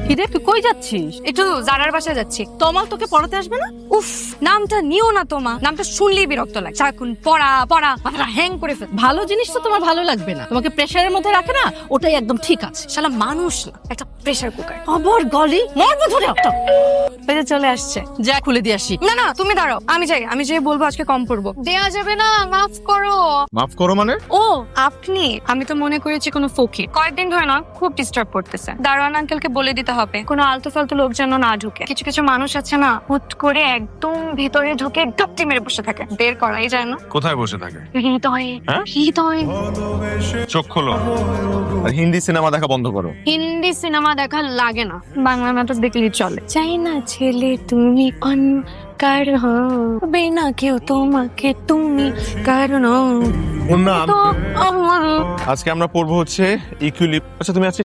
কিরে তুই কই যাচ্ছিস? একটু জারার বাসায় যাচ্ছি। তমাল তোকে পড়াতে আসবে না? উফ, নামটা নিও না তোমা, নামটা শুনলেই বিরক্ত লাগে। সারাক্ষণ পড়া পড়া, মাথাটা হ্যাং করে ফেল। ভালো জিনিস তো তোমার ভালো লাগবে না, তোমাকে প্রেসারের মধ্যে রাখে না, ওটাই একদম ঠিক আছে। শালা মানুষ না, একটা প্রেসার কুকার। আবার গলি মরবো ধরে একটা। ওই যে চলে আসছে। যা খুলে দিয়ে আসি। না না, তুমি দাঁড়াও, আমি যাই বলবো আজকে কম পড়বো। দেয়া যাবে না, মাফ করো। মাফ করো মানে? ও আপনি, আমি তো মনে করেছি কোনো ফকির। কয়েকদিন ধরে না খুব ডিস্টার্ব করতেছে। দারোয়ান আঙ্কেলকে বলে দিতে হবে কোনো আলতু ফালতু লোক যেন না ঢুকে। কিছু কিছু মানুষ আছে না, হুট করে একদম ভিতরে ঢুকে গাপটি মেরে বসে থাকে, বের করাই যায় না। কোথায় বসে থাকে? হৃদয়ে হ্যাঁ? হৃদয়ে। চোখ খোলো আর হিন্দি সিনেমা দেখা বন্ধ করো। হিন্দি সিনেমা দেখা লাগে না, বাংলা নাটক দেখলেই চলে। চাই না ছেলে তুমি কার হবে না কেউ তোমাকে, তুমি কারণ মুন্না, তো আমার। আজকে আমরা পড়বো হচ্ছে ইকুইলিপ। আচ্ছা তুমি আজকে